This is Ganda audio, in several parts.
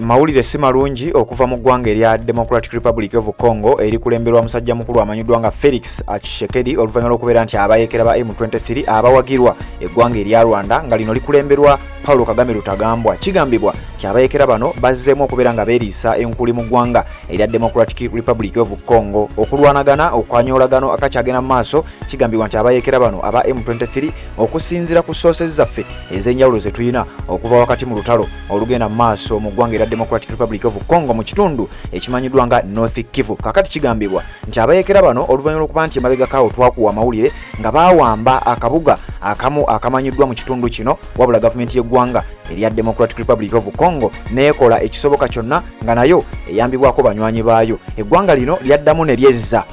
mawulire si malungi okuva mu ggwanga erya Democratic Republic of Congo erikulemberwa musajja mukulu amanyiddwa nga Felix Tshisekedi oluvannyuma lw'okubeera nti abayeekera ba M23 abawagirwa eggwanga erya Rwanda nga lino likulemberwa Paul Kagame Rutagambwa. Kigambibwa nti abayeekera bano bazzeemu okubeera nga beeriisa enkuli mu ggwanga erya Democratic Republic of Congo okulwanagana okwanyoolagano akakyagenda mu maaso. Kigambibwa nti abayeekera bano aba M23 okusinziira ku sources zaffe ez'enjawulo ze tulina okuva wakati mu lutalo olugenda mu maaso mu ggwanga erya Democratic Republic of Congo mu kitundu ekimanyiddwa nga North Kivu. Kakati kigambibwa nti abayeekera bano oluvannyuma lw'okuba nti emabega kaawo twakuwa amawulire nga baawamba akabuga akamu akamanyiddwa mu kitundu kino, wabula gavumenti y'eggwanga erya Democratic Republic of Congo neekola ekisoboka kyonna nga nayo eyambibwako banywanyi baayo. Eggwanga lino lyaddamu ne lyezza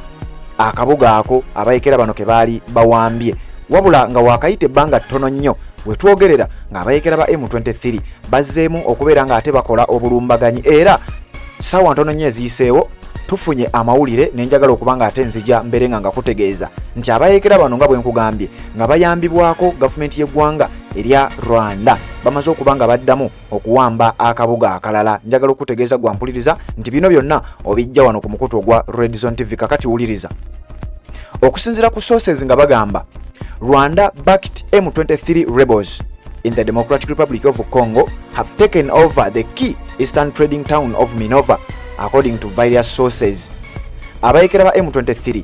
akabuga ako abayeekera bano ke baali bawambye, wabula nga waakayita ebbanga ttono nnyo wetwogerera nga abayeekera ba M23 bazzeemu okubeera nga ate bakola obulumbaganyi, era ssaawa ntono nnyo eziyiseewo tufunye amawulire nenjagala okuba nga ate nzija mbere nga kutegeeza nti abayeekera bano nga bwe nkugambye nga bayambibwako gavumenti y'eggwanga erya Rwanda bamaze okuba nga baddamu okuwamba akabuga akalala. Njagala okutegeeza gwampuliriza nti bino byonna obijja wano ku mukutu ogwa Red Zone TV. Kakati wuliriza, okusinziira ku sources nga bagamba Rwanda backed M23 rebels in the Democratic Republic of Congo have taken over the key eastern trading town of Minova according to various sources. Abayeekera ba M23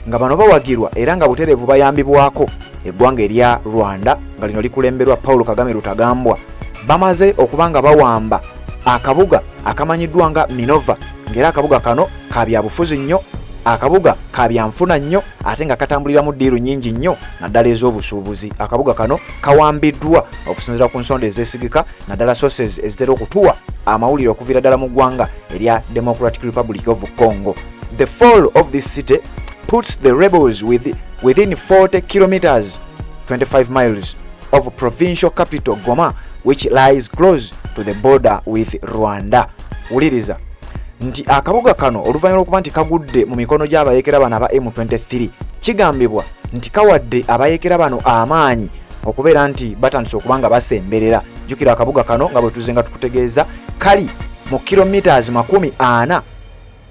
nga bano bawagirwa era nga butereevu bayambibwako eggwanga erya Rwanda nga lino likulemberwa Paul Kagame Rutagambwa bamaze okuba nga bawamba akabuga akamanyiddwa nga Minova, ng'era akabuga kano kabyabufuzi nnyo, akabuga kabyanfuna nnyo ate nga katambuliramu ddiiru nnyingi nnyo naddala ez'obusuubuzi. Akabuga kano kawambiddwa okusinziira ku nsonda ezeesigika naddala sources ezitera okutuwa amawulire okuviira ddala mu ggwanga erya Democratic Republic of Congo. The fall of this city puts the rebels within 40 kilometers 25 miles of provincial capital Goma, which lies close to the border with Rwanda. Wuliriza nti akabuga kano oluvannyuma lw'okuba nti kagudde mu mikono gy'abayeekera bano aba M23 kigambibwa nti kawadde abayeekera bano amaanyi okubeera nti batandise okuba nga basemberera. Jjukira akabuga kano nga bwe tuze nga tukutegeeza kali mu kilometers 40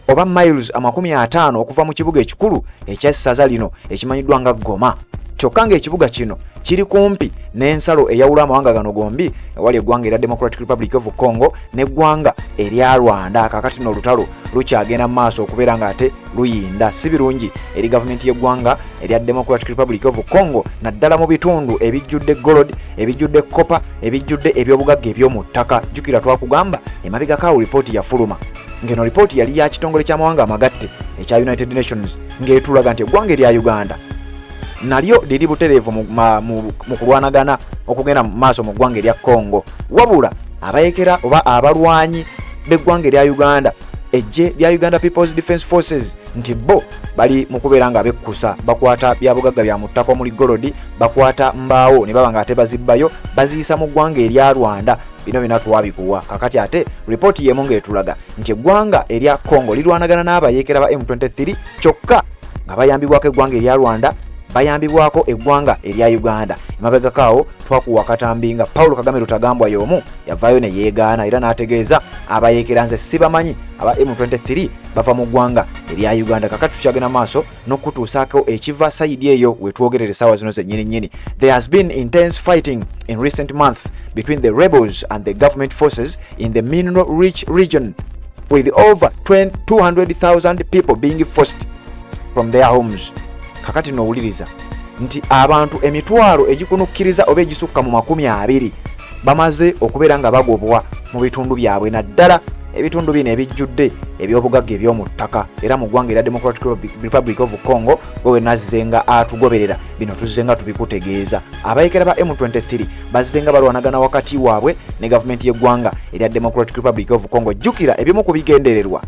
oba miles 50 okuva mu kibuga ekikulu eky'essaza lino ekimanyiddwa nga Goma. Kyokka ng'ekibuga kino kiri kumpi n'ensalo eyawula amawanga gano gombi ewali eggwanga erya Democratic Republic of Congo n'eggwanga erya Rwanda. Kakati no olutalo lukyagenda mu maaso okubeera nga ate luyinda. Si birungi eri gavumenti y'eggwanga erya Democratic Republic of Congo naddala mu bitundu ebijjudde gold, ebijjudde copper, ebijjudde ebyobugagga eby'omu ttaka. Jjukira twakugamba emabega kaawo lipooti yafuluma, ng'eno lipooti yali ya kitongole ky'amawanga amagatte ekya United Nations ng'etulaga nti eggwanga erya Uganda nalyo liri butereevu mu kulwanagana okugenda mu maaso mu ggwanga erya Congo, wabula abayeekera oba abalwanyi b'eggwanga erya Uganda ejje lya Uganda People's Defence Forces nti bo bali mu kubeera nga bekkusa bakwata bya bugagga bya mu ttaka omuli golodi, bakwata mbaawo ne baba nga ate bazibbayo baziyisa mu ggwanga erya Rwanda. Bino bina twabikuwa. Kakati ate ripooti y'emu ng'etulaga nti eggwanga erya Congo lirwanagana n'abayeekera ba M23 kyokka nga bayambibwako eggwanga erya Rwanda, bayambibwako eggwanga erya Uganda. Emabega kaawo twakuwa katambi nga Paul Kagame Rutagambwa y'omu yavaayo ne yeegaana era n'ategeeza abayeekera nze sibamanyi aba M23 bava mu ggwanga erya Uganda. Kakati tukyagenda maaso n'okutuusaako ekiva sayidi eyo wetwogerera essaawa zino zennyini. There has been intense fighting in recent months between the rebels and the government forces in the mineral-rich region, with over 200,000 people being forced from their homes. Kakati nowuliriza nti abantu emitwalo egikunukkiriza oba egisukka mu 20 bamaze okubeera nga bagobwa mu bitundu byabwe, naddala ebitundu bino ebijjudde ebyobugagga eby'omu ttaka. Era mu ggwanga erya Democratic Republic of Congo bwe nazzenga atugoberera bino tuzzenga tubikutegeeza. Abayeekera ba M23 bazzenga balwanagana wakati waabwe ne gavumenti y'eggwanga erya Democratic Republic of Congo. Jjukira ebimu ku bigendererwa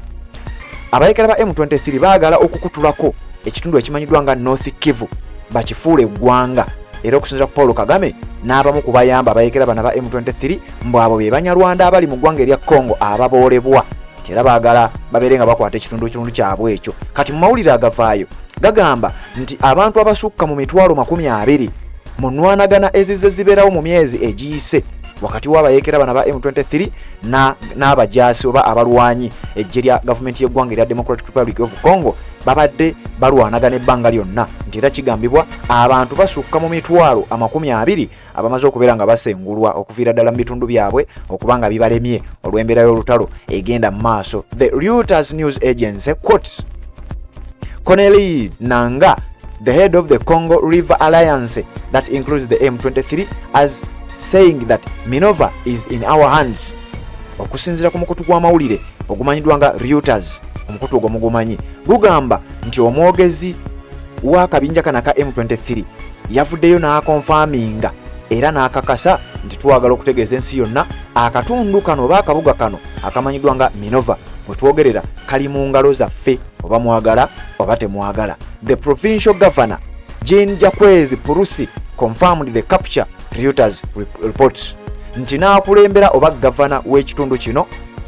abayeekera ba M23 baagala okukutulako ekitundu ekimanyiddwa nga North Kivu bakifuula eggwanga, era okusinziira ku Paul Kagame n'abamu ku bayamba abayeekera bano ba M23 mbu abo be Banyarwanda abali mu ggwanga erya Congo ababoolebwa, era baagala babeere nga bakwata ekitundu kyabwe ekyo. Kati mu mawulire agavaayo gagamba nti abantu abasukka mu mitwalo 20 mu nnwanagana ezizze zibeerawo mu myezi egiyise wakati w'abayeekera bana ba M23 n'abajaasi oba abalwanyi ejje lya gavumenti y'eggwanga erya Democratic Republic of Congo babadde balwanagana ebbanga lyonna nti era kigambibwa abantu basukka mu mitwalo 20 abamaze okubeera nga basengulwa okuviira ddala mu bitundu byabwe okubanga bibalemye olw'embeera y'olutalo egenda mu maaso. The Reuters news agency quotes Corneille Nangaa, the head of the Congo River Alliance that includes the M23, as saying that Minova is in our hands. Okusinzira ku mukutu gw'amawulire ogumanyiddwa nga Reuters, omukutu ogwo mugumanyi gugamba nti omwogezi w'akabinja kana ka M23 yavuddeyo n'akonfaminga era n'akakasa nti twagala okutegeeza ensi yonna akatundu kano oba akabuga kano akamanyiddwa nga Minova bwe twogerera kali mu ngalo zaffe oba mwagala oba temwagala. The provincial governor Jean Jacques Purusi confirmed the capture, Reuters reports. Nti n'akulembera oba gavana w'ekitundu kino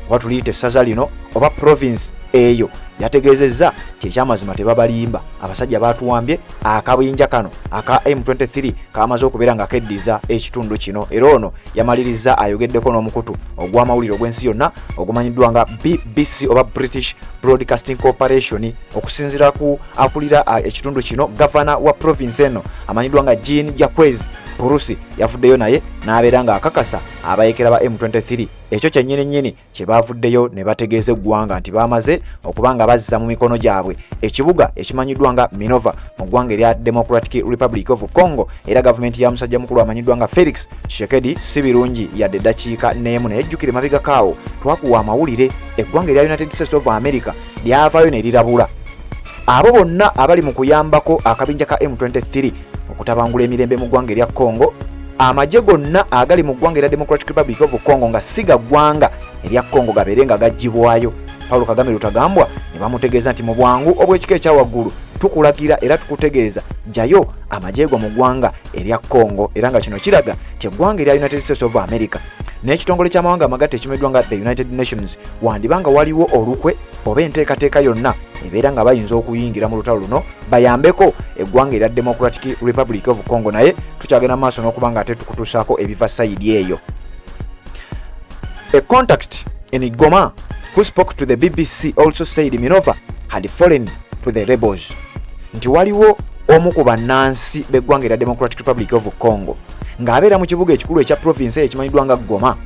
watuliyite essaza lino oba province eyo yategeezezza ekyamazima tebabalimba abasajja batuwambye akabinja kano aka M23 kamaze okubeera nga keddiza ekitundu kino. Era ono yamaliriza ayogeddeko n'omukutu ogw'amawulire ogw'ensi yonna ogumanyiddwa nga BBC oba British Broadcasting Corporation. Okusinziira ku akulira ekitundu kino gavana wa province eno amanyiddwa nga Jean Jacques Purusi yavuddeyo naye n'abeera nga akakasa abayeekera ba M23 ekyo kyennyini kye bavuddeyo ne bategeeza eggwanga nti bamaze okubanga bazza mu mikono gyabwe ekibuga ekimanyiddwa nga Minova mu ggwanga erya Democratic Republic of Congo. Era gavumenti ya musajja mukulu amanyiddwa nga Felix Tshisekedi si birungi yadde eddakiika n'emu nejjukire mabega kaawo twakuwa amawulire eggwanga erya United States of America lyavaayo ne lirabula abo bonna abali mu kuyambako akabinja ka M23 okutabangula emirembe mu ggwanga erya Congo. Amagye gonna agali mu ggwanga erya Democratic Republic of Congo nga siga ggwanga erya Congo gabeere nga gaggyibwayo. Paulo Kagame Lutagambwa ne bamutegeeza nti mu bwangu obw'ekika ekyawaggulu tukulagira era tukutegeeza jjayo amagye go mu ggwanga erya Congo. Era nga kino kiraga nti eggwanga erya United States of America n'ekitongole ky'amawanga amagatte ekimeddwa nga the United Nations wandibanga waliwo olukwe oba enteekateeka yonna ebeera nga bayinza okuyingira mu lutalo luno bayambeko eggwanga erya Democratic Republic of Congo. Naye tukyagenda maaso n'okuba nga ate tukutuusaako ebiva sayidi eyo. A contact in Goma who spoke to the BBC also said Minova had fallen to the rebels. Nti waliwo omu ku bannansi b'eggwanga erya Democratic Republic of Congo ng'abeera mu kibuga ekikulu ekya province ekimanyiddwa nga Goma,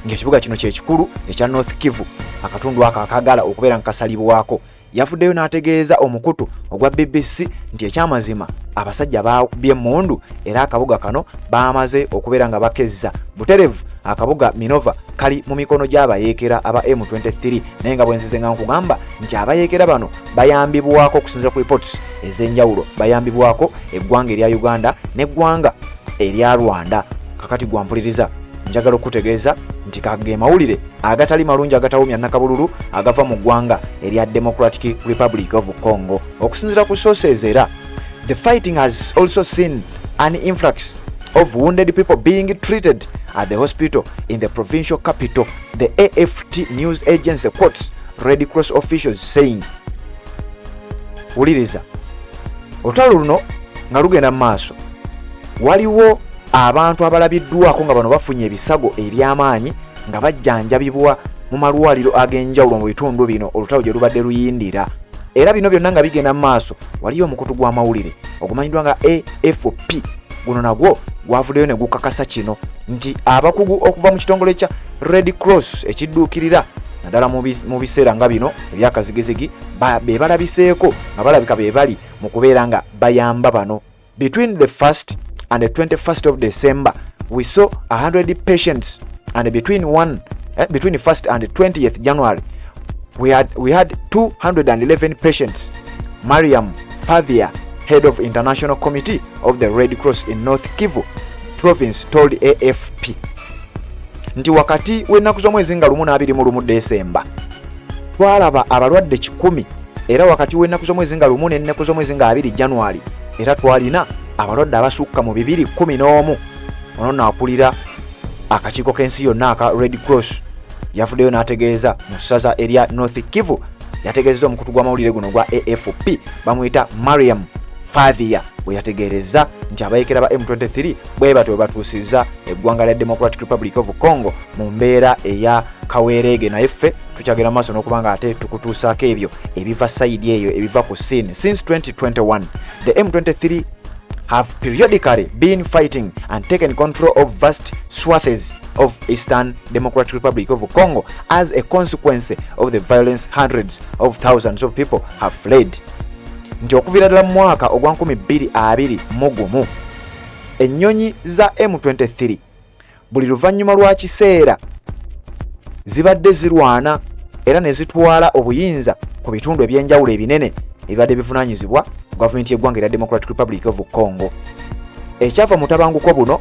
ng'ekibuga kino kye kikulu ekya North Kivu, akatundu ako akagala okubeera nkasalibwako. Yavuddeyo n'ategeeza omukutu ogwa BBC nti ekyamazima abasajja bakubye emmundu era akabuga kano bamaze okubeera nga bakezza buterevu. Akabuga Minova kali mu mikono gy'abayeekera aba M23 naye nga bwenzize nga nkugamba nti abayeekera bano bayambibwako okusinziira ku reports ez'enjawulo bayambibwako eggwanga erya Uganda n'eggwanga erya Rwanda. Kakati gwampuliriza njagala okutegeeza nti kage mawulire agatali malungi agatawumya nakabululu agava mu ggwanga erya Democratic Republic of Congo. Okusinziira ku sources era the fighting has also seen an influx of wounded people being treated at the hospital in the provincial capital. The AFT news agency quotes Red Cross officials saying, uliriza olutalo luno nga lugenda mu maaso waliwo abantu abalabiddwako nga bano bafunye ebisago eby'amaanyi nga bajjanjabibwa mu malwaliro ag'enjawulo mu bitundu bino olutalo gye lubadde luyindira. Era bino byonna nga bigenda mu maaso waliyo omukutu gw'amawulire ogumanyiddwa nga AFP guno nagwo gwavuddeyo ne gukakasa kino nti abakugu okuva mu kitongole kya Red Cross ekidduukirira naddala mu biseera nga bino ebyakazigizigi be balabiseeko nga balabika be bali mu kubeera nga bayamba bano. Between the 1st and the 21st of December we saw 100 patients, and between 1st and 20th January we had 211 patients. Mariam Favia, head of International Committee of the Red Cross in North Kivu province, told AFP nti wakati w'ennaku z'omwezi nga 1 Desemba twalaba abalwadde 100 era wakati w'ennaku z'omwezi nga 1 n'ennaku z'omwezi nga 2 January era twalina abalwadde abasukka mu 211. Ono naakulira akakiiko k'ensi yonna aka Red Cross yavuddeyo n'ategeeza mu ssaza erya North Kivu yategeezezza omukutu gw'amawulire guno gwa AFP bamuyita Mariam Favia bwe yategeereza nti abayeekera ba M23 bwe batyo batuusizza eggwanga lya Democratic Republic of Congo mu mbeera eya kaweereege, naye ffe tukyagera maaso n'okubanga ate tukutuusaako ebyo ebiva sayidi eyo ebiva ku scene. Since 2021 the M23 have periodically been fighting and taken control of vast swathes of Eastern Democratic Republic of Congo. As a consequence of the violence, hundreds of thousands of people have fled. Nti okuviira ddala mu mwaka ogwa 2021 ennyonyi za M23 buli luvannyuma lwa kiseera zibadde zirwana era ne zitwala obuyinza ku bitundu ebyenjawulo ebinene ebibadde bivunaanyizibwa gavumenti y'eggwanga erya Democratic Republic of Congo. Ekyava mu tabanguko buno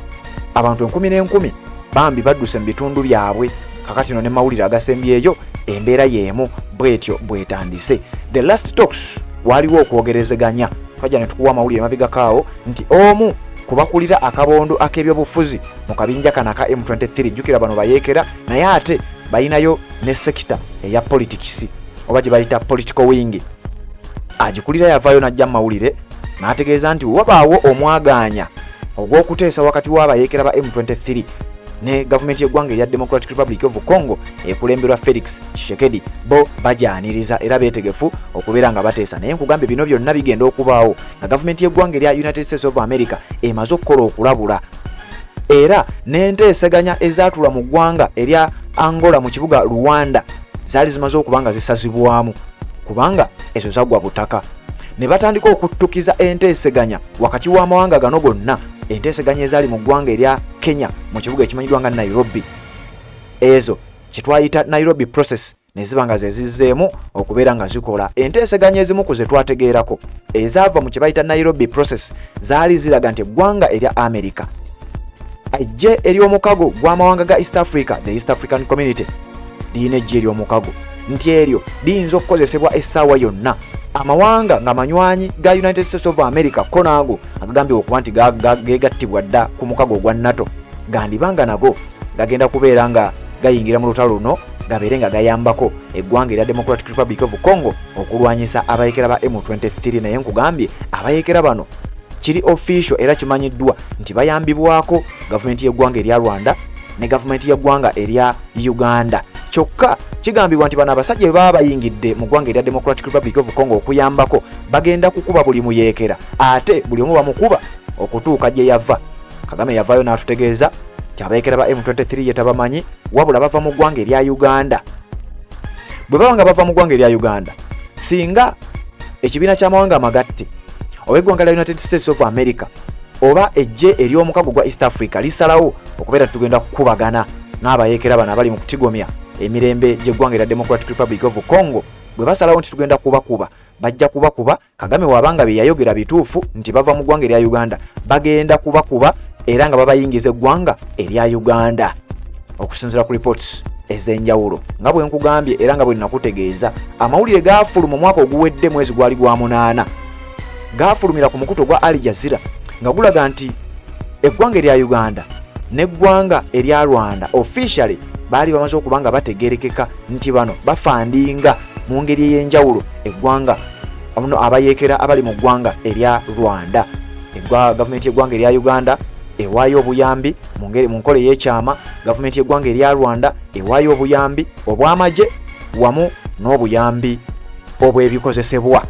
abantu 10,000 bambi badduse mu bitundu byabwe, kakati no ne mawulire agasembyeyo embeera y'emu bwetyo bwetandise. The last talks waliwo okwogerezeganya, twajja ne tukuwa amawulire mabigakaawo nti omu kubakulira akabondo ak'ebyobufuzi mu kabinja kana ka M23 jjukira bano bayeekera naye ate balinayo ne sekita eya politics oba gye bayita political wing, agikulira yavaayo n'ajja mu mawulire n'ategeeza nti wabaawo omwagaanya ogw'okuteesa wakati w'abayeekera ba M23 ne gavumenti y'eggwanga erya Democratic Republic of Congo ekulemberwa Felix Tshisekedi, bo bajaniriza era beetegefu okubeera nga bateesa. Naye nkugambye bino byonna bigenda okubaawo nga gavumenti y'eggwanga erya United States of America emaze okukola okulabula era n'enteeseganya ezaatula mu ggwanga erya Angola mu kibuga Luanda zaali zimaze okuba nga zisazibwamu kubanga ezo zagwa butaka, ne batandika okuttukiza enteeseganya wakati w'amawanga gano gonna, enteeseganya ezaali mu ggwanga erya Kenya mu kibuga ekimanyiddwa nga Nairobi. Ezo kitwayita Nairobi process ne ziba nga zezizzeemu okubeera nga zikola. Enteeseganya ezimu ku ze twategeerako ezaava mu kye bayita Nairobi process zaali ziraga nti eggwanga erya America ejje ery'omukago gw'amawanga ga East Africa, the East African Community, liyina ejje ery'omukago nti eryo liyinza okukozesebwa essaawa yonna. Amawanga nga manywanyi ga United States of America ko naago agagambye okuba nti geegattibwa dda ku mukago ogwa NATO gandibanga nago gagenda kubeera nga gayingira mu lutalo luno gabeere nga gayambako eggwanga erya Democratic Republic of Congo okulwanyisa abayeekera ba M23. Naye nkugambye abayeekera bano kiri official era kimanyiddwa nti bayambibwako gavumenti y'eggwanga erya Rwanda ne gavumenti y'eggwanga erya Uganda. Kyokka kigambibwa nti bano abasajja bwe baba bayingidde mu ggwanga erya Democratic Republic of Congo okuyambako bagenda kukuba buli muyeekera, ate buli omu bamukuba okutuuka gye yava. Kagame yavaayo n'atutegeeza nti abayeekera ba M23 ye tabamanyi wabula bava mu ggwanga erya Uganda. Bwe baba nga bava mu ggwanga erya Uganda, singa ekibiina ky'amawanga amagatte oba eggwanga lya United States of America oba ejje ery'omukago gwa East Africa lisalawo okubeera tugenda kukubagana n'abayeekera bano abali mu kutigomya emirembe gy'eggwanga erya Democratic Republic of Congo, bwe basalawo nti tugenda kubakuba bajja kubakuba. Kagame wabanga bye yayogera bituufu nti bava mu ggwanga erya Uganda, bagenda kubakuba era nga babayingiza eggwanga erya Uganda okusinziira ku reports ez'enjawulo nga bwe nkugambye era nga bwe nakutegeeza. Amawulire gaafuluma omwaka oguwedde mwezi gwali gwa 8 gaafulumira ku mukuto gwa Al Jazeera nga gulaga nti eggwanga erya Uganda n'eggwanga erya Rwanda officially baali bamaze okuba nga bategerekeka nti bano bafandinga mu ngeri ey'enjawulo eggwanga abayeekera abali mu ggwanga erya Rwanda. Gavumenti y'eggwanga erya Uganda ewaayo obuyambi mu nkola ey'ekyama, gavumenti y'eggwanga erya Rwanda ewaayo obuyambi obw'amagye wamu n'obuyambi obw'ebikozesebwa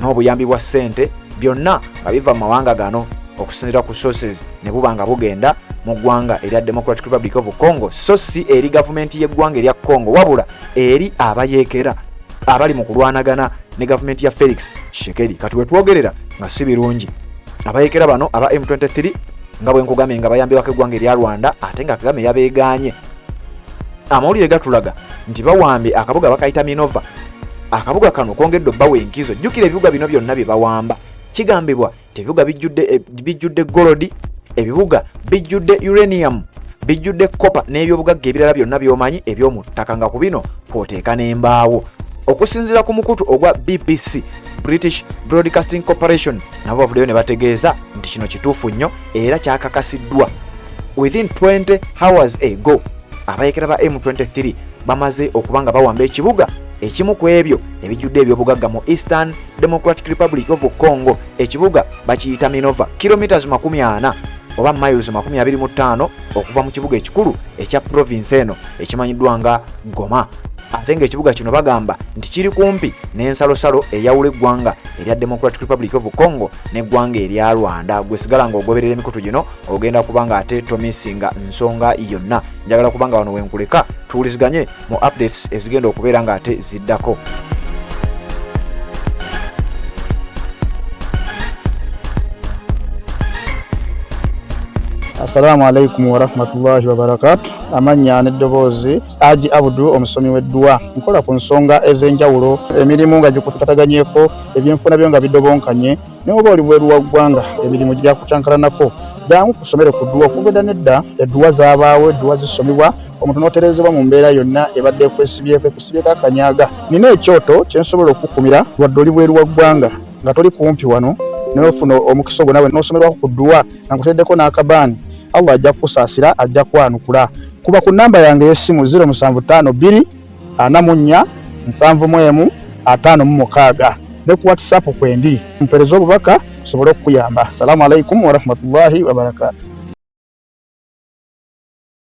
n'obuyambi bwa ssente, byonna nga biva mu mawanga gano okusinziira ku sources ne buba nga bugenda mu ggwanga erya Democratic Republic of Congo, so si eri gavumenti y'eggwanga erya Congo wabula eri abayeekera abali mu kulwanagana ne gavumenti ya Felix Tshisekedi. Kati we twogerera nga si birungi abayeekera bano aba M23 nga bwe nkugambye nga bayambibwako eggwanga erya Rwanda ate nga Kagame yabeeganye. Amawulire gatulaga nti bawambye akabuga bakayita Minova. Akabuga kano kongedde obbawo enkizo. Jjukira ebibuga bino byonna bye bawamba kigambibwa nti ebibuga bijjudde gold, ebibuga bijjudde uranium, bijjudde copper n'ebyobugagga ebirala byonna by'omanyi eby'omu ttaka, nga ku bino kwoteeka n'embaawo. Okusinziira ku mukutu ogwa BBC, British Broadcasting Corporation, nabo bavuddeyo ne bategeeza nti kino kituufu nnyo era kyakakasiddwa. Within 20 hours ago abayeekera ba M23 bamaze okuba nga bawamba ekibuga ekimu ku ebyo ebijjudde ebyobugagga mu Eastern Democratic Republic of Congo. Ekibuga bakiyita Minova, kilometers 40 oba miles 25 okuva mu kibuga ekikulu ekya province eno ekimanyiddwa nga Goma. Ate ng'ekibuga kino bagamba nti kiri kumpi n'ensalosalo eyawula eggwanga erya Democratic Republic of Congo n'eggwanga erya Rwanda. Gwe sigala ng'ogoberera emikutu gino ogenda kubanga ate tomisinga nsonga yonna. Njagala kubanga wano wenkuleka tuwuliziganye mu updates ezigenda okubeera nga ate ziddako. Assalamu alaikum wa rahmatullahi wa barakatuh. Amanya n'eddoboozi Haji Abdu omusomi w'eddua. Nkola ku nsonga ez'enjawulo, emirimu nga gikutataganyeko, ebyenfuna byo nga bidobonkanye, ne oba oli bweru wa ggwanga emirimu gya kucankalanako. Jangu kusomere ku ddua okugenda nedda eddua zaabaawo, eddua zisomibwa omuntu n'oterezebwa mu mbeera yonna ebadde ekwesibyeko akanyaga. Nina ekyoto kye nsobola okukumira wadde oli bweru wa ggwanga nga toli kumpi wano n'ofuna omukisa ogwo nawe n'osomerwako ku ddua nga nkuteddeko n'akabaani. Allah ajja kusaasira, ajja kwanukula. Kuba ku namba yange y'essimu 0752 44 71 56 ne ku WhatsApp kwendi mpereza obubaka sobole okuyamba. Assalamu alaikum wa rahmatullahi wa barakatuh.